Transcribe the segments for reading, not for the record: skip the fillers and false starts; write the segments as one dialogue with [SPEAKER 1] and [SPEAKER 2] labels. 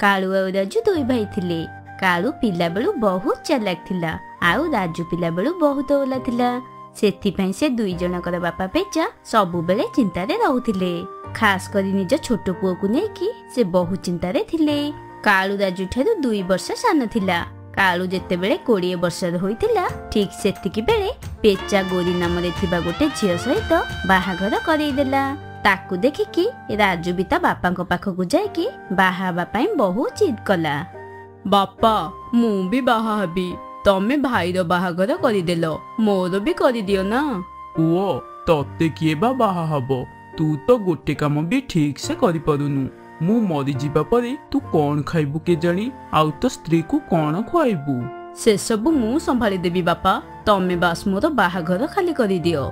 [SPEAKER 1] कालू और राजू दुई भाई थिले। कालू पिला बेलू बहुत चालाक थिला आउ राजू पिला बेलू बहुत ओला थिला। सेथिपई से दुई जनकर बापा पेचा सबु बेले चिंतारे रहुथिले। खास करी निज छोट पुओ को नेकी से बहुत चिंतारे थिले। कालू राजू ठारू 2 वर्ष सान थिला। कालू जेतेबेले 20 वर्षर होइतिला ठीक सेतिकी बेले पेचा गोरी नामरे थिबा गोटे झियो सहित बाहाघर करई देला। ताकू देखिकी राजू भी ता बापांको पाखकु जायकी बाहा हेबा पई बहुत जिद कला।
[SPEAKER 2] बापा मु भी बाहा हेबी, तमे भाईर बाहाघर करिदेल, मोर भी करिदियो ना।
[SPEAKER 3] पुओ तते किए बाहा हबो? तू तो गोटे काम भी ठीक से करि परुनु। मु मरी जीवा परे तू कौन खाइबु के जानी, आउ तो स्त्री को कौन खुआइबु?
[SPEAKER 2] से सब मु संभाली देबी बापा, तमे बास मोर बाहाघर खाली करि दियो।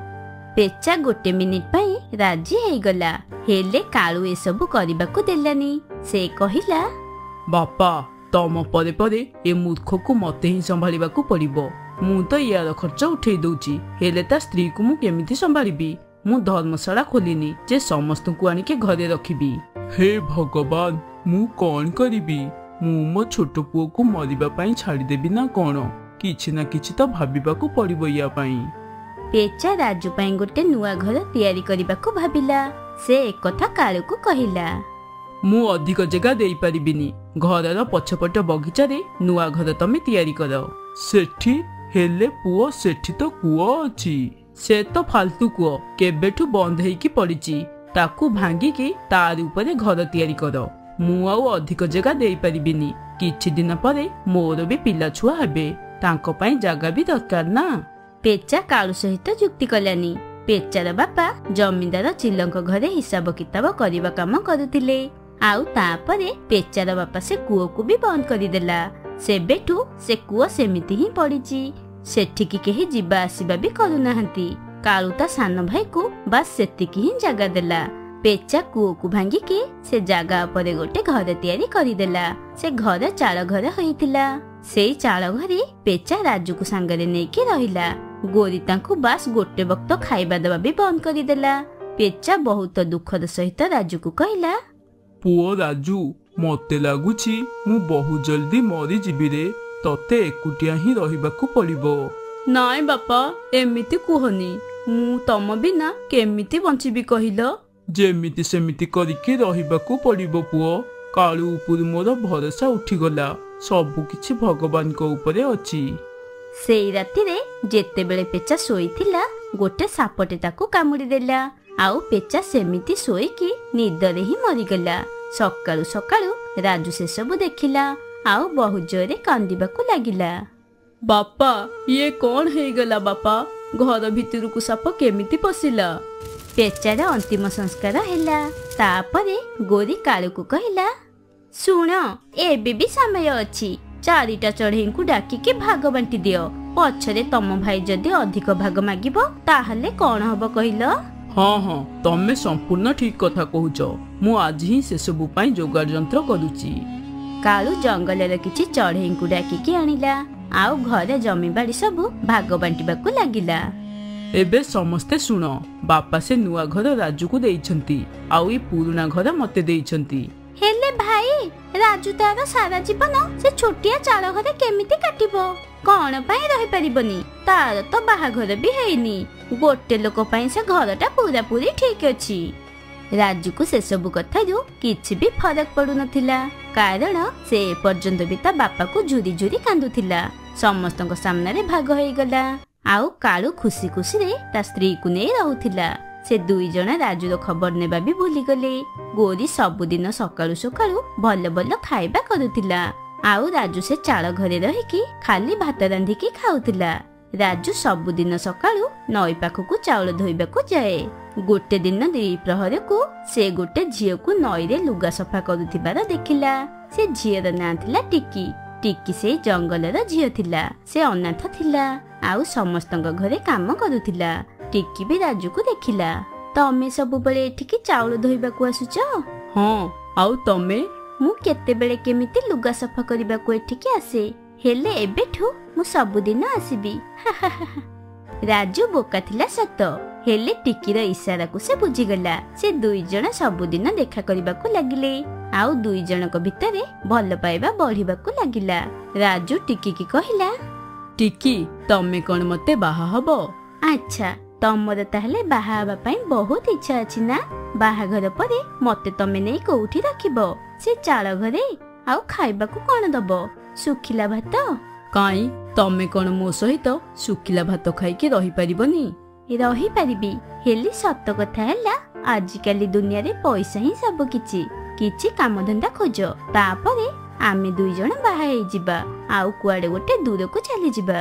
[SPEAKER 1] पेचा गोटे मिनिट पई राजी हेई गला। हेले कालू ए सब करबाकू देलानी। से कहिला,
[SPEAKER 2] बापा तम परे परे ए मूर्ख को मते ही संभालिबाकू पड़िबो। मु तो यार खर्च उठेई दउची, हेले ता स्त्री को मु केमिति संभालिबी? मु धर्मशाला खोलिनी जे समस्त को आनी के घरे रखिबी।
[SPEAKER 3] हे भगवान मु कौन करिबी? मु मो छोट पुओ को मरिबा पई छाड़ी देबी ना कोन? किछि ना किछि तो भाबिबाकू पड़िबो या पई।
[SPEAKER 1] पेचा राजू पई गोटे नुआ घर तैयारी करबाकू भाबिला। से एक कथा कालू को कहिला,
[SPEAKER 2] मु अधिक जगह देई परिबिनी। घरर पछपट बगीचा रे नुआ घर तमे तैयारी करो।
[SPEAKER 3] सेठी हेले पुओ सेठी तो कुओ अछि।
[SPEAKER 2] से तो फालतू कुओ केबेठू बंद हेकी पड़िची, ताकू भांगिकी तार ऊपर घर तैयारी करो। मु आउ अधिक जगह देई परिबिनी। किछि दिन परे मोर भी पिला छुआ हेबे, तांको पई जगह भी दरकार ना।
[SPEAKER 1] पेचा कालू सहित जुक्ति कलानी। पेचार बापा जमींदार चिलंक घरे हिसाब किताब करबा काम करुथिले। आउ तापरे पेचार बापा से कुओ को भी बंद करिदेला। सेबेठू से कुओ सेमिति ही पड़िची। सेठिकी केही जिबा आसीबा भी करू नाहंती। कालू ता सान भाई को बस सेतिकी ही जगह देला। पेचा कुओ को भांगिकी से जगह उपरे गोटे घर तैयारी करिदेला। से घर चाଳ घर होइतिला। सेई चाଳ घरे पेचा राजू को सांगरे नेकी रहिला। गोरी तांकु बास गोटे वक्त खाइबा दबा भी बंद करिदेला। पेचा बहुत दुखद सहित राजू को कहला,
[SPEAKER 3] पुओ राजू मते लागुची मु बहुत जल्दी मरी जीबी रे। तते एकुटिया ही रहिबाकू पड़िबो।
[SPEAKER 2] नाय बापा एमिति कुहनी, मु तम बिना केमिति बंचिबी कहिलो?
[SPEAKER 3] जेमिति सेमिति करिके रहिबाकू पड़िबो पुओ। कालू उपुर मोर भरोसा उठी गला। सबु किछि भगवान को ऊपरे अछि।
[SPEAKER 1] सेई राती रे जेतेबेले पेचा सोईथिला गोटे सापटे ताकू कामुड़ी देला। आउ पेचा सेमिति सोईकी निदरे ही मरिगला। सकाळू सकाळू राजू से सब देखिला आउ बहुत जोरे कांदिबाकू लागिला।
[SPEAKER 2] बापा ये कौन हे गला बापा? घर भितर को साप केमिति पसिला?
[SPEAKER 1] पेचार अंतिम संस्कार हैला। तापरे गोरी कालू को कहिला, सुन एबे भी समय अछि। 4टा चढ़ई को डाकी के भाग बांटी दियो। पछरे तम भाई जदि अधिक भाग मागिबो ताहले कोन हबो कहिलो?
[SPEAKER 2] हाँ हाँ तमे संपूर्ण ठीक कथा कहूच। मु आज ही से सब पई जोगाड़ यंत्र करूची।
[SPEAKER 1] कालू जंगलर किछि चढ़ई को डाकी के आनिला। आउ घरे जमी बाड़ी सब भाग बांटीबाकू लागिला।
[SPEAKER 2] एबे समस्ते सुन, बापा से नुआ घर राजू को देइछंती, आउ ई पुराना घर मते देइछंती।
[SPEAKER 1] हेले भाई राजू तार सारा जीवन से छोटिया चाଳ घरे केमिति काटिबो? कोन पई रहि परिबनी? तार तो बाहाघर भी हेइनी। गोटे लोक पई से घरटा पूरा पूरी ठीक अछि। राजू को से सब कथा जो किछि भी फरक पडु नथिला। कारण से पर्यंत भी ता बापा को झुरी झुरी कांदुथिला। समस्तक सामने रे भाग होई गला। आउ कालू खुशी खुशी रे ता स्त्री को नै रहउथिला। से दुई जण राजू रो खबर नेबा भी भूली गले। गोरी सबुदिन सकाळू सकाळू भल भल खाइबा करुथिला। आउ राजू से चाळ घरे रहिकी खाली भात रांधिकी खाउथिला। राजू सबुदिन सकाळू नई पाखकू चाउल धोइबाकू जाए। गोटे दिन द्विप्रहर को से गोटे झियो को नई रे लुगा सफा करुथिबार देखिला। से झियर ना थिला टिकी। टिकी से जंगलर झियो थिला। से अनाथ थिला। आउ समस्तंग घरे काम करुथिला। टिकी भी राजू को देखिला। तमे सबु बेले एठिकी चाउल धोइबाकू आसुच?
[SPEAKER 2] हाँ आउ तमे?
[SPEAKER 1] मु केते बेले केमिति लुगा सफा करिबाकू एठिकी आसे। हेले एबेठू मु सबुदिन आसीबी। राजू बोका थिला सत। हेले टिकीर इशारा को से बुझीगला। से दुई जण सबुदिन देखा करिबाकू लागिले। ଆଉ ଦୁଇ ଜଣଙ୍କ ଭିତରେ ଭଲ ପାଇବା ବଢିବାକୁ ଲାଗିଲା। ରାଜୁ ଟିକିକି କହିଲା,
[SPEAKER 2] ଟିକି ତମେ କଣ ମତେ ବାହା ହବ?
[SPEAKER 1] ଆଚ୍ଛା, ତମର ତାହେଲେ ବାହା ହେବା ପାଇଁ ବହୁତ ଇଚ୍ଛା ଅଛି ନା? ବାହାଘର ପରେ ମତେ ତମେ ନେଇ କୋଉଠି ରଖିବ? ସେ ଚାଳ ଘରେ? ଆଉ ଖାଇବାକୁ କଣ ଦବ? ଶୁଖିଲା ଭାତ?
[SPEAKER 2] କାଇଁ ତମେ କଣ ମୋ ସହିତ ଶୁଖିଲା ଭାତ ଖାଇକି ରହିପାରିବନି?
[SPEAKER 1] ରହିପାରିବି, ହେଲେ ସତ କଥା ହେଲା ଆଜିକାଲି ଦୁନିଆରେ ପଇସା ହିଁ ସବୁ କିଛି। କିଛି କାମଧନ୍ଦା ଖୋଜ, ତାପରେ ଆମେ ଦୁଇ ଜଣ ବାହା ହେଇଯିବା, ଆଉ କୁଆଡେ ଗୋଟେ ଦୂରକୁ ଚାଲିଯିବା।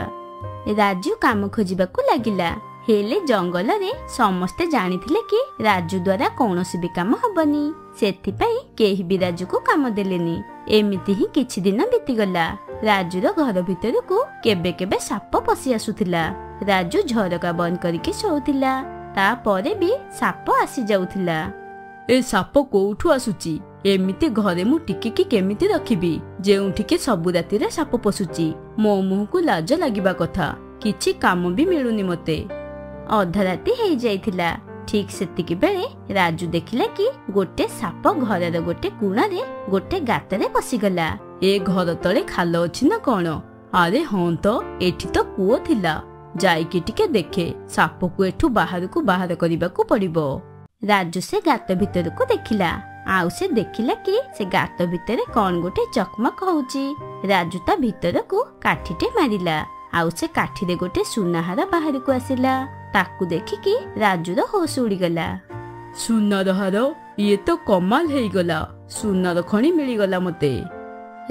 [SPEAKER 1] ରାଜୁ କାମ ଖୋଜିବାକୁ ଲାଗିଲା, ହେଲେ ଜଙ୍ଗଲରେ ସମସ୍ତେ ଜାଣିଥିଲେ କି ରାଜୁ ଦ୍ୱାରା କୌଣସି ବି କାମ ହବନି। ସେଥିପାଇଁ କେହି ବି ରାଜୁକୁ କାମ ଦେଲେନି। ଏମିତି ହିଁ କିଛି ଦିନ ବିତିଗଲା। ରାଜୁର ଘର ଭିତରକୁ କେବେ କେବେ ସାପ ପଶି ଆସୁଥିଲା। ରାଜୁ ଝରକା ବନ୍ଦ କରିକି ଶୋଉଥିଲା, ତାପରେ ବି ସାପ ଆସି ଯାଉଥିଲା।
[SPEAKER 2] ଏ ସାପ କୋଉଠୁ ଆସୁଛି? ଏମିତି ଘରେ ମୁଁ ଟିକିକି କେମିତି ରଖିବି, ଯେଉଁଠିକି ସବୁ ରାତିରେ ସାପ ପଶୁଛି? ମୋ ମୁହଁକୁ ଲାଜ ଲାଗିବା କଥା। କିଛି କାମ ବି ମିଳୁନି ମତେ।
[SPEAKER 1] ଅଧରାତି ହେଇଯାଇଥିଲା। ଠିକ ସେତିକି ବେଳେ ରାଜୁ ଦେଖିଲା କି ଗୋଟେ ସାପ ଘରର ଗୋଟେ କୋଣରେ ଗୋଟେ ଗାତରେ ପଶିଗଲା।
[SPEAKER 2] ଏ ଘର ତଳେ ଖାଲ ଅଛି ନା କଣ? ଆରେ ହଁ ତ, ଏଠି ତ କୂଅ ଥିଲା। ଯାଇକି ଟିକେ ଦେଖେ, ସାପକୁ ଏଠୁ ବାହାରକୁ ବାହାର କରିବାକୁ ପଡିବ।
[SPEAKER 1] ରାଜୁ ସେ ଗାତ ଭିତରକୁ ଦେଖିଲା, ଆଉ ସେ ଦେଖିଲା କି ସେ ଗାତ ଭିତରେ କଣ ଗୋଟେ ଚକମକ ହଉଛି। ରାଜୁ ତା ଭିତରକୁ କାଠିଟେ ମାରିଲା, ଆଉ ସେ କାଠିରେ ଗୋଟେ ସୁନାହାର ବାହାରକୁ ଆସିଲା। ତାକୁ ଦେଖିକି ରାଜୁର ହୋସ ଉଡ଼ିଗଲା।
[SPEAKER 2] ସୁନାର ହାର? ଇଏ ତ କମାଲ ହେଇଗଲା। ସୁନାର ଖଣି ମିଳିଗଲା ମତେ।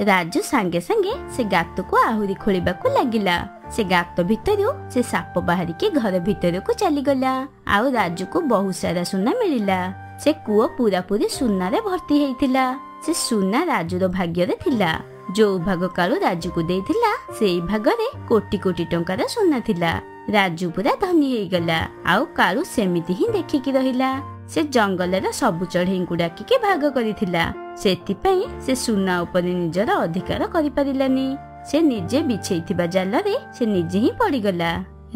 [SPEAKER 1] ରାଜୁ ସାଙ୍ଗେ ସାଙ୍ଗେ ସେ ଗାତକୁ ଆହୁରି ଖୋଳିବାକୁ ଲାଗିଲା। ସେ ଗାତ ଭିତରୁ ସେ ସାପ ବାହାରିକି ଘର ଭିତରକୁ ଚାଲିଗଲା, ଆଉ ରାଜୁକୁ ବହୁତ ସାରା ସୁନା ମିଳିଲା। ସେ କୂଅ ପୁରାପୁରି ସୁନାରେ ଭର୍ତ୍ତି ହେଇଥିଲା। ସେ ସୁନା ରାଜୁର ଭାଗ୍ୟରେ ଥିଲା। ଯୋଉ ଭାଗ କାଳୁ ରାଜୁକୁ ଦେଇଥିଲା, ସେଇ ଭାଗରେ କୋଟି କୋଟି ଟଙ୍କାର ସୁନା ଥିଲା। ରାଜୁ ପୁରା ଧନୀ ହେଇଗଲା, ଆଉ କାଳୁ ସେମିତି ହିଁ ଦେଖିକି ରହିଲା। ସେ ଜଙ୍ଗଲର ସବୁ ଚଢେଇଙ୍କୁ ଡାକିକି ଭାଗ କରିଥିଲା। ସେଥିପାଇଁ ସେ ସୁନା ଉପରେ ନିଜର ଅଧିକାର କରିପାରିଲାନି। ସେ ନିଜେ ବିଛେଇଥିବା ଜାଲରେ ସେ ନିଜେ ହିଁ ପଡିଗଲା।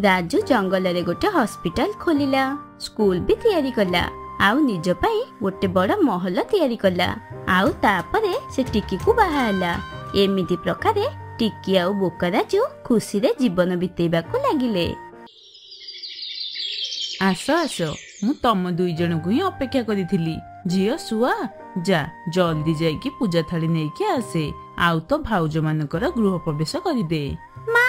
[SPEAKER 1] ରାଜୁ ଜଙ୍ଗଲରେ ଗୋଟେ ହସ୍ପିଟାଲ ଖୋଲିଲା, ସ୍କୁଲ ବି ତିଆରି କଲା, ଆଉ ନିଜ ପାଇଁ ଗୋଟେ ବଡ ମହଲ ତିଆରି କଲା। ଆଉ ତାପରେ ସେ ଟିକିକୁ ବାହା ହେଲା। ଏମିତି ପ୍ରକାରେ ଟିକି ଆଉ ବୋକା ରାଜୁ ଖୁସିରେ ଜୀବନ ବିତେଇବାକୁ ଲାଗିଲେ।
[SPEAKER 2] ଆସ ଆସ, ମୁଁ ତମ ଦୁଇ ଜଣଙ୍କୁ ହିଁ ଅପେକ୍ଷା କରିଥିଲି। ଝିଅ ଶୁଆ, ଯା ଜଲ୍ଦି ଯାଇକି ପୂଜା ଥାଳି ନେଇକି ଆସେ, ଆଉ ତ ଭାଉଜ ମାନଙ୍କର ଗୃହ ପ୍ରବେଶ କରିଦେ।
[SPEAKER 1] ମା,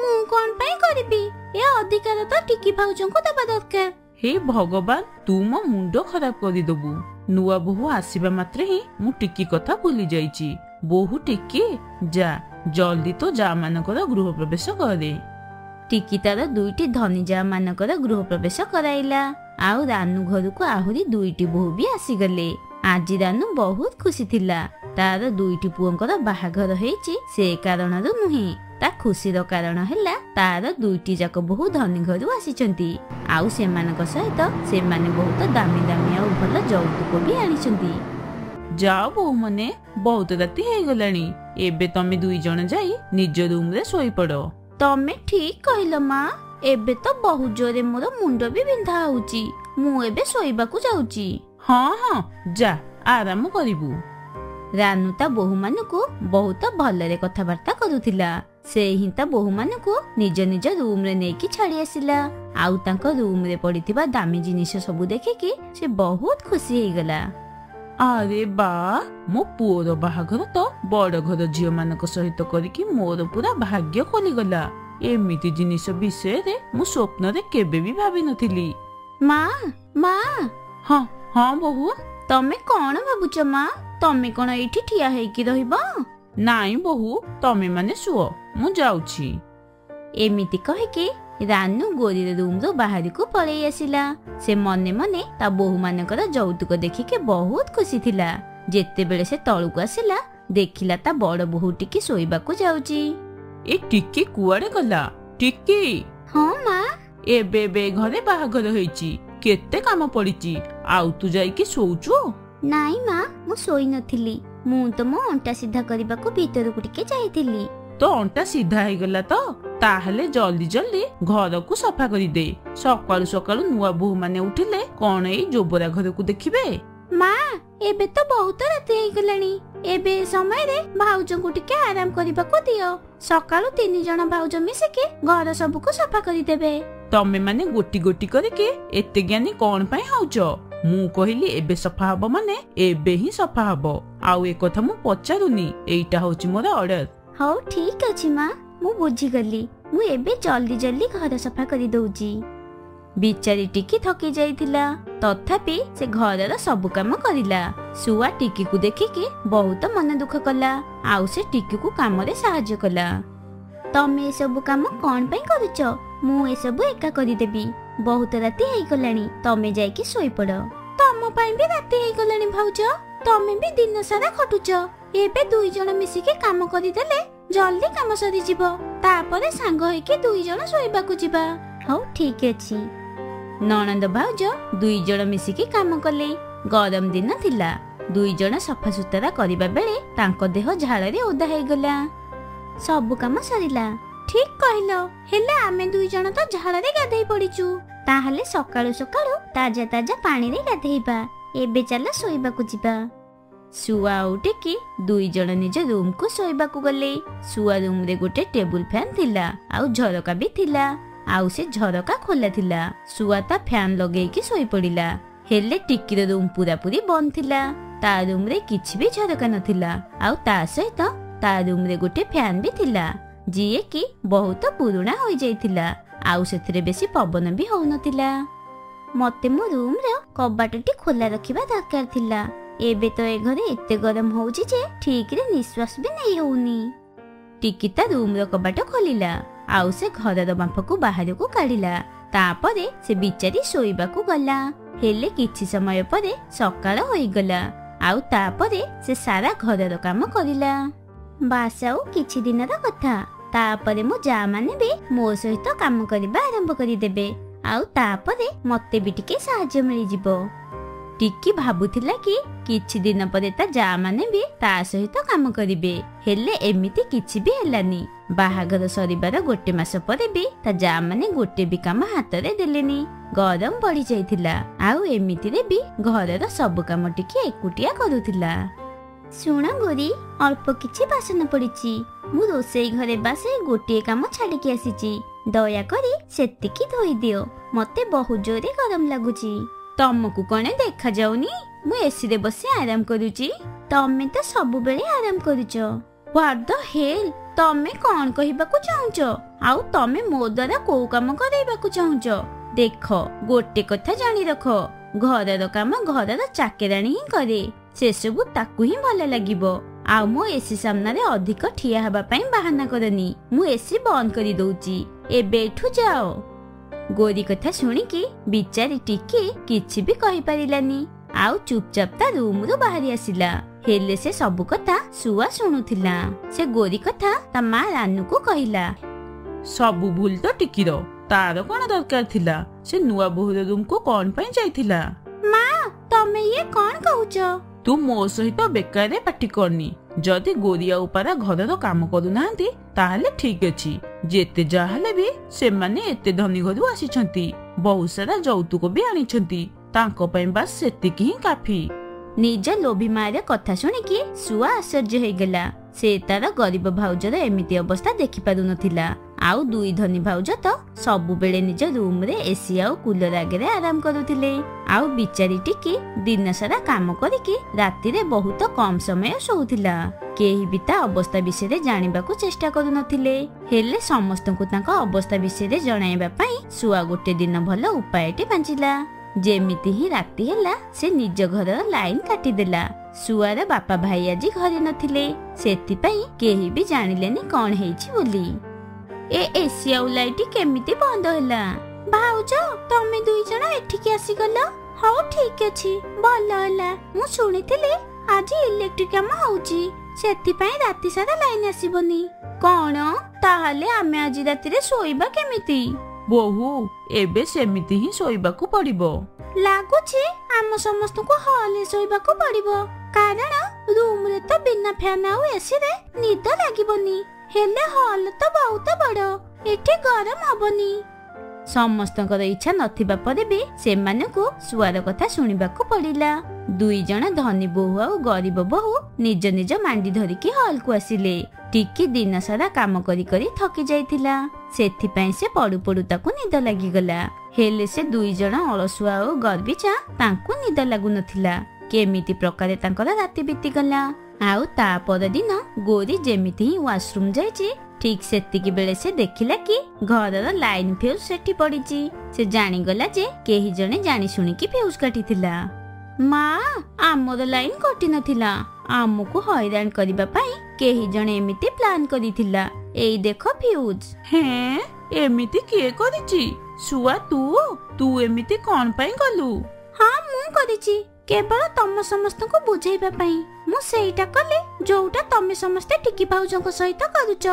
[SPEAKER 1] ମୁଁ କଣ ପାଇଁ କରିବି? ଏ ଅଧିକାର ତ ଟିକି ଭାଉଜଙ୍କୁ ଦେବା ଦରକାର।
[SPEAKER 2] ହେ ଭଗବାନ, ତୁ ମୋ ମୁଣ୍ଡ ଖରାପ କରିଦବୁ। ନୂଆ ବୋହୂ ଆସିବା ମାତ୍ରେ ହିଁ ମୁଁ ଟିକି କଥା ଭୁଲି ଯାଇଛି। ବୋହୂ ଟିକି, ଯା ଜଲ୍ଦି ତ ଯା ମାନଙ୍କର ଗୃହ ପ୍ରବେଶ କରେ।
[SPEAKER 1] ଟିକି ତାର ଦୁଇଟି ଧନୀ ଯା ମାନଙ୍କର ଗୃହ ପ୍ରବେଶ କରାଇଲା, ଆଉ ରାନୁ ଘରକୁ ଆହୁରି ଦୁଇଟି ବୋହୂ ବି ଆସିଗଲେ। ଆଜି ରାନୁ ବହୁତ ଖୁସି ଥିଲା। ତାର ଦୁଇଟି ପୁଅଙ୍କର ବାହାଘର ହେଇଛି ସେ କାରଣରୁ ନୁହେଁ। ତା ଖୁସିର କାରଣ ହେଲା ତାର ଦୁଇଟି ଯାକ ବୋହୂ ଧନୀ ଘରୁ ଆସିଛନ୍ତି, ଆଉ ସେମାନଙ୍କ ସହିତ ସେମାନେ ବହୁତ ଦାମୀ ଦାମୀ ଆଉ ଭଲ ଯୌତୁକ ବି ଆଣିଛନ୍ତି।
[SPEAKER 2] ଯାଅ ବୋହୂ ମାନେ, ବହୁତ ରାତି ହେଇଗଲାଣି। ଏବେ ତମେ ଦୁଇ ଜଣ ଯାଇ ନିଜ ରୁମରେ ଶୋଇପଡ।
[SPEAKER 1] ତମେ ଠିକ କହିଲ ମା। ଏବେ ତ ବହୁତ ଜୋରେ ମୋର ମୁଣ୍ଡ ବି ବିନ୍ଧା ହଉଛି। ମୁଁ ଏବେ ଶୋଇବାକୁ ଯାଉଛି।
[SPEAKER 2] ହଁ ହଁ, ଯା ଆରାମ କରିବୁ।
[SPEAKER 1] ରାନୁ ତା ବୋହୂ ମାନଙ୍କୁ ବହୁତ ଭଲରେ କଥାବାର୍ତ୍ତା କରୁଥିଲା। ସେ ହିଁ ତା ବୋହୂ ମାନଙ୍କୁ ନିଜ ନିଜ ରୁମରେ ନେଇକି ଛାଡି ଆସିଲା, ଆଉ ତାଙ୍କ ରୁମରେ ପଡିଥିବା ଦାମୀ ଜିନିଷ ସବୁ ଦେଖିକି ସେ ବହୁତ ଖୁସି ହେଇଗଲା।
[SPEAKER 2] ଆରେ ବା, ମୋ ପୁଅର ବାହାଘର ତ ବଡ ଘର ଝିଅ ମାନଙ୍କ ସହିତ କରିକି ମୋର ପୁରା ଭାଗ୍ୟ ଖୋଲିଗଲା। ଏମିତି ଜିନିଷ ବିଷୟରେ ମୁଁ ସ୍ୱପ୍ନରେ କେବେ ବି ଭାବିନଥିଲି।
[SPEAKER 1] ମା, ମା।
[SPEAKER 2] ହଁ ହଁ ବୋହୂ।
[SPEAKER 1] ତମେ କଣ ଭାବୁଛ ମା? ତମେ କଣ ଏଇଠି ଠିଆ ହେଇକି ରହିବ?
[SPEAKER 2] ନାଇଁ ବୋହୂ, ତମେ ମାନେ ଶୁଅ, ମୁଁ ଯାଉଛି।
[SPEAKER 1] ଏମିତି କହିକି ରାନୁ ଗୋରିର ରୁମରୁ ବାହାରକୁ ପଳେଇ ଆସିଲା। ସେ ମନେ ମନେ ତା ବୋହୂ ମାନଙ୍କର ଯୌତୁକ ଦେଖିକି ବହୁତ ଖୁସି ଥିଲା। ଯେତେବେଳେ ସେ ତଳକୁ ଆସିଲା, ଦେଖିଲା ତା ବଡ ବୋହୂ ଟିକି ଶୋଇବାକୁ ଯାଉଛି।
[SPEAKER 2] ଏ ଟିକି କୁଆଡେ ଗଲା? ଟିକି।
[SPEAKER 1] ହଁ ମା।
[SPEAKER 2] ଏବେ ଘରେ ବାହାଘର ହେଇଛି, କେତେ କାମ ପଡିଛି, ଆଉ ତୁ ଯାଇକି ଶୋଉଛୁ?
[SPEAKER 1] ନାଇଁ ମା, ମୁଁ ଶୋଇ ନଥିଲି। ମୁଁ ତ ମୋ ଅଣ୍ଟା ସିଧା କରିବାକୁ ଭିତରକୁ ଟିକେ ଯାଇଥିଲି।
[SPEAKER 2] ତୋ ଅଣ୍ଟା ସିଧା ହେଇଗଲା ତ? ତାହେଲେ ଜଲ୍ଦି ଜଲ୍ଦି ଘରକୁ ସଫା କରିଦେ। ସକାଳୁ ସକାଳୁ ନୂଆ ବୋହୂ ମାନେ ଉଠିଲେ କଣ ଏଇ ଜୋବରା ଘରକୁ ଦେଖିବେ?
[SPEAKER 1] ମା, ଏବେ ତ ବହୁତ ରାତି ହେଇଗଲାଣି। ଏବେ ଏ ସମୟରେ ଭାଉଜଙ୍କୁ ଟିକେ ଆରାମ କରିବାକୁ ଦିଅ। ସକାଳୁ 3 ଜଣ ଭାଉଜ ମିଶିକି ଘର ସବୁକୁ ସଫା କରିଦେବେ।
[SPEAKER 2] ତମେ ମାନେ ଗୋଟି ଗୋଟି କରିକି ଏତେ ଜ୍ଞାନୀ କଣ ପାଇଁ ହଉଛ? ମୁଁ କହିଲି ଏବେ ସଫା ହବ ମାନେ ଏବେ ହିଁ ସଫା ହବ। ଆଉ ଏ କଥା ମୁଁ ପଚାରୁନି, ଏଇଟା ହଉଛି ମୋର ଅର୍ଡର।
[SPEAKER 1] ହଉ ଠିକ ଅଛି ମା, ମୁଁ ବୁଝିଗଲି। ମୁଁ ଏବେ ଜଲ୍ଦି ଜଲ୍ଦି ଘର ସଫା କରିଦଉଛି। ବିଚାରୀ ଟିକି ଥକି ଯାଇଥିଲା, ତଥାପି ସେ ଘରର ସବୁ କାମ କରିଲା। ଶୁଆ ଟିକିକୁ ଦେଖିକି ବହୁତ ମନ ଦୁଃଖ କଲା, ଆଉ ସେ ଟିକିକୁ କାମରେ ସାହାଯ୍ୟ କଲା। ତମେ ଏସବୁ କାମ କଣ ପାଇଁ କରୁଛ? ମୁଁ ଏସବୁ ଏକା କରିଦେବି। ବହୁତ ରାତି ହେଇଗଲାଣି, ତମେ ଯାଇକି ଶୋଇପଡ। ତମ ପାଇଁ ବି ରାତି ହେଇଗଲାଣି ଭାଉଜ। ତମେ ବି ଦିନ ସାରା ଖଟୁଛ। ଏବେ 2 ଜଣ ମିଶିକି କାମ କରିଦେଲେ ଜଲ୍ଦି କାମ ସରିଯିବ। ତାପରେ ସାଙ୍ଗ ହେଇକି 2 ଜଣ ଶୋଇବାକୁ ଯିବା। ହଉ ଠିକ ଅଛି। ନଣନ୍ଦ ଭାଉଜ 2 ଜଣ ମିଶିକି କାମ କଲେ। ଗରମ ଦିନ ଥିଲା। 2 ଜଣ ସଫାସୁତରା କରିବା ବେଳେ ତାଙ୍କ ଦେହ ଝାଳରେ ଓଦା ହେଇଗଲା। ସବୁ କାମ ସରିଲା। ଠିକ କହିଲ, ହେଲେ ଆମେ 2 ଜଣ ତ ଝାଳରେ ଗାଧେଇ ପଡିଛୁ। ତାହେଲେ ସକାଳୁ ସକାଳୁ ତାଜା ତାଜା ପାଣିରେ ଗାଧେଇବା। ଏବେ ଚାଲ ଶୋଇବାକୁ ଯିବା। ଶୁଆ ଆଉ ଟିକି 2 ଜଣ ନିଜ ରୁମକୁ ଶୋଇବାକୁ ଗଲେ। ଶୁଆ ରୁମରେ ଗୋଟେ ଟେବୁଲ ଫ୍ୟାନ ଥିଲା, ଆଉ ଝରକା ବି ଥିଲା। ଆଉ ସେ ଝରକା ଖୋଲା ଥିଲା। ଶୁଆ ତା ଫ୍ୟାନ ଲଗେଇକି ଶୋଇପଡିଲା। ହେଲେ ଟିକିର ରୁମ ପୁରାପୁରି ବନ୍ଦ ଥିଲା। ତା ରୁମରେ କିଛି ବି ଝରକା ନଥିଲା, ଆଉ ତା ସହିତ ତା ରୁମରେ ଗୋଟେ ଫ୍ୟାନ ବି ଥିଲା, ଯିଏ କି ବହୁତ ପୁରୁଣା ହୋଇଯାଇଥିଲା, ଆଉ ସେଥିରେ ବେଶୀ ପବନ ବି ହଉନଥିଲା। ମତେ ମୋ ରୁମର କବାଟଟି ଖୋଲା ରଖିବା ଦରକାର ଥିଲା। ଏବେ ତ ଏ ଘରେ ଏତେ ଗରମ ହଉଛି ଯେ ଠିକରେ ନିଶ୍ୱାସ ବି ନେଇ ହଉନି। ଟିକି ତା ରୁମର କବାଟ ଖୋଲିଲା, ଆଉ ସେ ଘରର ବାମ୍ଫକୁ ବାହାରକୁ କାଢିଲା। ତାପରେ ସେ ବିଚାରୀ ଶୋଇବାକୁ ଗଲା। ହେଲେ କିଛି ସମୟ ପରେ ସକାଳ ହୋଇଗଲା, ଆଉ ତାପରେ ସେ ସାରା ଘରର କାମ କରିଲା। ବାସ୍ ଆଉ କିଛି ଦିନର କଥା। ତାପରେ ମୋ ଯା ମାନେ ବି ମୋ ସହିତ କାମ କରିବା ଆରମ୍ଭ କରିଦେବେ, ଆଉ ତାପରେ ମତେ ବି ଟିକେ ସାହାଯ୍ୟ ମିଳିଯିବ। ଟିକି ଭାବୁଥିଲା କି କିଛି ଦିନ ପରେ ତା ଯା ମାନେ ବି ତା ସହିତ କାମ କରିବେ, ହେଲେ ଏମିତି କିଛି ବି ହେଲାନି। ବାହାଘର ସରିବାର 1 ମାସ ପରେ ବି ତା ଯା ମାନେ ଗୋଟେ ବି କାମ ହାତରେ ଦେଲେନି। ଗରମ ବଢି ଯାଇଥିଲା, ଆଉ ଏମିତିରେ ବି ଘରର ସବୁ କାମ ଟିକେ ଏକୁଟିଆ କରୁଥିଲା। ଶୁଣ ଗୋରି, ଅଳ୍ପ କିଛି ବାସନ ପଡିଛି। ମୁଁ ରୋଷେଇ ଘରେ ବାସ ଗୋଟିଏ କାମ ଛାଡିକି ଆସିଛି। ଦୟାକରି ସେତିକି ଧୋଇଦିଅ। ମତେ ବହୁତ ଜୋରେ ଗରମ ଲାଗୁଛି। ତମକୁ କଣ ଦେଖାଯାଉନି? ମୁଁ ଏସିରେ ବସି ଆରାମ କରୁଛି। ତମେ ତ ସବୁବେଳେ ଆରାମ କରୁଛ। ହ୍ୱାଟ ଦ ହେଲ୍? ତମେ କଣ କହିବାକୁ ଚାହୁଁଛ? ଆଉ ତମେ ମୋ ଦ୍ୱାରା କୋଉ କାମ କରାଇବାକୁ ଚାହୁଁଛ? ଦେଖ, ଗୋଟେ କଥା ଜାଣି ରଖ, ଘରର କାମ ଘରର ଚାକେରାଣୀ ହିଁ କରେ। ସେସବୁ ତାକୁ ହିଁ ଭଲ ଲାଗିବ। ଆଉ ମୋ ଏସି ସାମ୍ନାରେ ଅଧିକ ଠିଆ ହେବା ପାଇଁ ବାହାନା କରନି। ମୁଁ ଏସି ବନ୍ଦ କରିଦଉଛି। ଏବେ ଏଠୁ ଯାଅ। ଗୋରି କଥା ଶୁଣିକି ବିଚାରୀ ଟିକି କିଛି ବି କହିପାରିଲାନି, ଆଉ ଚୁପଚାପ ତା ରୁମରୁ ବାହାରି ଆସିଲା। ହେଲେ ସେ ସବୁ କଥା ଶୁଆ ଶୁଣୁଥିଲା। ସେ ଗୋରି କଥା ତା ମା ରାନୁକୁ କହିଲା।
[SPEAKER 2] ସବୁ ଭୁଲ ତ ଟିକିର। ତାର କଣ ଦରକାର ଥିଲା? ସେ ନୂଆ ବୋହୂର ରୁମକୁ କଣ ପାଇଁ ଯାଇଥିଲା?
[SPEAKER 1] ମା, ତମେ ଇଏ କଣ କହୁଛ?
[SPEAKER 2] ତୁ ମୋ ସହିତ ବେକାରରେ ପାଟି କରନି। ଯଦି ଗୋରି ଆଉ ପାରା ଘରର କାମ କରୁନାହାନ୍ତି ତାହେଲେ ଠିକ ଅଛି। ଯେତେ ଯାହା ହେଲେ ବି ସେମାନେ ଏତେ ଧନୀ ଘରୁ ଆସିଛନ୍ତି, ବହୁତ ସାରା ଯୌତୁକ ବି ଆଣିଛନ୍ତି। ତାଙ୍କ ପାଇଁ ବାସ୍ ସେତିକି ହିଁ କାଫି।
[SPEAKER 1] ନିଜ ଲୋଭୀ ମାର କଥା ଶୁଣିକି ଶୁଆ ଆଶ୍ଚର୍ଯ୍ୟ ହେଇଗଲା। ସେ ତାର ଗରିବ ଭାଉଜର ଏମିତି ଅବସ୍ଥା ଦେଖି ପାରୁନଥିଲା। ଆଉ 2 ଧନୀ ଭାଉଜ ତ ସବୁବେଳେ ନିଜ ରୁମରେ ଏସି ଆଉ କୁଲର ଆଗରେ ଆରାମ କରୁଥିଲେ। ଆଉ ବିଚାରୀ ଟିକି ଦିନ ସାରା କାମ କରିକି ରାତିରେ ବହୁତ କମ ସମୟ ଶୋଉଥିଲା। କେହି ବି ତା ଅବସ୍ଥା ବିଷୟରେ ଜାଣିବାକୁ ଚେଷ୍ଟା କରୁନଥିଲେ। ହେଲେ ସମସ୍ତଙ୍କୁ ତାଙ୍କ ଅବସ୍ଥା ବିଷୟରେ ଜଣାଇବା ପାଇଁ ଶୁଆ ଗୋଟେ ଦିନ ଭଲ ଉପାୟଟେ ପାଞ୍ଚିଲା। ଯେମିତି ହିଁ ରାତି ହେଲା, ସେ ନିଜ ଘରର ଲାଇନ କାଟିଦେଲା। ଶୁଆର ବାପା ଭାଇ ଆଜି ଘରେ ନଥିଲେ, ସେଥିପାଇଁ କେହି ବି ଜାଣିଲେନି କଣ ହେଇଛି ବୋଲି। ଏ ଏସି ଆଉ ଲାଇଟ କେମିତି ବନ୍ଦ ହେଲା? ଭାଉଜ, ତମେ 2 ଜଣ ଏଠିକି ଆସିଗଲ। ହଉ ଠିକ ଅଛି, ଭଲ ହେଲା। ମୁଁ ଶୁଣିଥିଲି ଆଜି ଇଲେକ୍ଟ୍ରିକ କାମ ହଉଛି, ସେଥିପାଇଁ ରାତି ସାରା ଲାଇନ ଆସିବନି। କଣ? ତାହେଲେ ଆମେ ଆଜି ରାତିରେ ଶୋଇବା କେମିତି?
[SPEAKER 2] ବୋହୂ, ଏବେ ସେମିତି ହିଁ ଶୋଇବାକୁ ପଡିବ।
[SPEAKER 1] ଲାଗୁଛି ଆମ ସମସ୍ତଙ୍କୁ ହଲରେ ଶୋଇବାକୁ ପଡିବ, କାରଣ ରୁମରେ ତ ବିନା ଫ୍ୟାନ ଆଉ ଏସିରେ ନିଦ ଲାଗିବନି। ହେଲେ ହଲ ତ ବହୁତ ବଡ, ଏଠି ଗରମ ହବନି। ସମସ୍ତଙ୍କର ଇଚ୍ଛା ନଥିବା ପରେ ବି ସେମାନଙ୍କୁ ଶୁଆର କଥା ଶୁଣିବାକୁ ପଡିଲା। 2 ଜଣ ଧନୀ ବୋହୂ ଆଉ ଗରିବ ବୋହୂ ନିଜ ନିଜ ମାଣ୍ଡି ଧରିକି ହଲକୁ ଆସିଲେ। ଟିକି ଦିନ ସାରା କାମ କରି କରି ଥକି ଯାଇଥିଲା, ସେଥିପାଇଁ ସେ ପଡୁ ପଡୁ ତାକୁ ନିଦ ଲାଗିଗଲା। ହେଲେ ସେ 2 ଜଣ ଅଳସୁଆ ଆଉ ଗର୍ବିଚା, ତାଙ୍କୁ ନିଦ ଲାଗୁନଥିଲା। କେମିତି ପ୍ରକାରେ ତାଙ୍କର ରାତି ବିତିଗଲା। ଆଉ ତା ପରଦିନ ଗୋରୀ ଯେମିତି ହିଁ ୱାସରୁମ ଯାଇଛି, ଠିକ ସେତିକି ବେଳେ ସେ ଦେଖିଲା କି ଘରର ଲାଇନ ଫ୍ୟୁଜ ସେଠି ପଡିଛି। ସେ ଜାଣିଗଲା ଯେ କେହି ଜଣେ ଜାଣି ଶୁଣିକି ଫ୍ୟୁଜ କାଟିଥିଲା। ମା, ଆମର ଲାଇନ କଟି ନଥିଲା, ଆମକୁ ହଇରାଣ କରିବା ପାଇଁ କେହି ଜଣେ ଏମିତି ପ୍ଲାନ କରିଥିଲା। ଏଇ ଦେଖ ଫ୍ୟୁଜ।
[SPEAKER 2] ହେଁ, ଏମିତି କିଏ କରିଛି? ଶୁଆ ତୁ ଏମିତି କଣ ପାଇଁ କଲୁ?
[SPEAKER 1] ହଁ, ମୁଁ କରିଛି, କେବଳ ତମ ସମସ୍ତଙ୍କୁ ବୁଝେଇବା ପାଇଁ। ମୁଁ ସେଇଟା କଲି ଯୋଉଟା ତମେ ସମସ୍ତେ ଟିକି ଭାଉଜଙ୍କ ସହିତ କରୁଛ।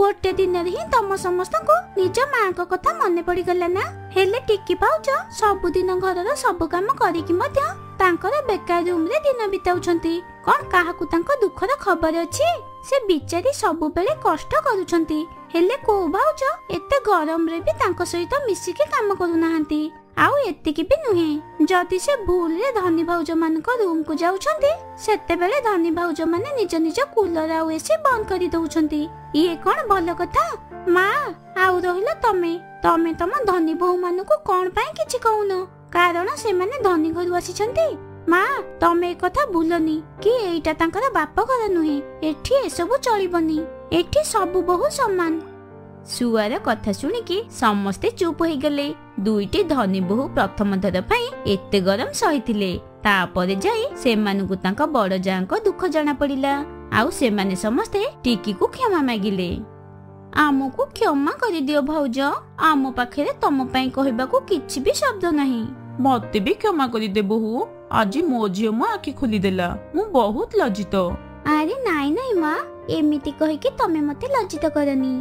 [SPEAKER 1] ଗୋଟେ ଦିନରେ ହିଁ ତମ ସମସ୍ତଙ୍କୁ ନିଜ ମାଙ୍କ କଥା ମନେ ପଡିଗଲା ନା। ହେଲେ ଟିକି ଭାଉଜ ସବୁଦିନ ଘରର ସବୁ କାମ କରିକି ମଧ୍ୟ ତାଙ୍କର ବେକାର ରୁମରେ ଦିନ ବିତାଉଛନ୍ତି। କଣ କାହାକୁ ତାଙ୍କ ଦୁଃଖର ଖବର ଅଛି? ସେ ବିଚାରୀ ସବୁବେଳେ କଷ୍ଟ କରୁଛନ୍ତି, ହେଲେ କୋଉ ଭାଉଜ ଏତେ ଗରମରେ ବି ତାଙ୍କ ସହିତ ମିଶିକି କାମ କରୁନାହାନ୍ତି। ଆଉ ଏତିକି ବି ନୁହେଁ, ଯଦି ସେ ଭୁଲରେ ଧନୀ ଭାଉଜ ମାନଙ୍କ ରୁମକୁ ଯାଉଛନ୍ତି, ସେତେବେଳେ ଧନୀ ଭାଉଜ ମାନେ ନିଜ ନିଜ କୁଲର ଆଉ ଏସି ବନ୍ଦ କରି ଦଉଛନ୍ତି। ଇଏ କଣ ଭଲ କଥା? ମା, ଆଉ ରହିଲ ତମେ ତମ ଧନୀ ବୋହୂ ମାନଙ୍କୁ କଣ ପାଇଁ କିଛି କହୁନ? କାରଣ ସେମାନେ ଧନୀ ଘରୁ ଆସିଛନ୍ତି। ମା, ତମେ ଏକଥା ଭୁଲନି କି ଏଇଟା ତାଙ୍କର ବାପ ଘର ନୁହେଁ। ଏଠି ଏସବୁ ଚଳିବନି, ଏଠି ସବୁ ବୋହୂ ସମାନ। ଶୁଆର କଥା ଶୁଣିକି ସମସ୍ତେ ଚୁପ ହେଇଗଲେ। 2ଟି ଧନୀ ବୋହୂ ପ୍ରଥମ ଥର ପାଇଁ ଏତେ ଗରମ ସହିଥିଲେ। ତାପରେ ଯାଇ ସେମାନଙ୍କୁ ତାଙ୍କ ବଡ ଯାଙ୍କ ଦୁଃଖ ଜଣା ପଡିଲା। ଆଉ ସେମାନେ ସମସ୍ତେ ଟିକିକୁ କ୍ଷମା ମାଗିଲେ। ଆମକୁ କ୍ଷମା କରିଦିଅ ଭାଉଜ, ଆମ ପାଖରେ ତମ ପାଇଁ କହିବାକୁ କିଛି ବି ଶବ୍ଦ ନାହିଁ।
[SPEAKER 2] ମତେ ବି କ୍ଷମା କରିଦେ ବୋହୂ, ଆଜି ମୋ ଝିଅ ମୋ ଆଖି ଖୋଲିଦେଲା, ମୁଁ ବହୁତ ଲଜ୍ଜିତ।
[SPEAKER 1] ଆରେ ନାଇଁ ନାଇଁ ମା, ଏମିତି କହିକି ତମେ ମତେ ଲଜ୍ଜିତ କରନି।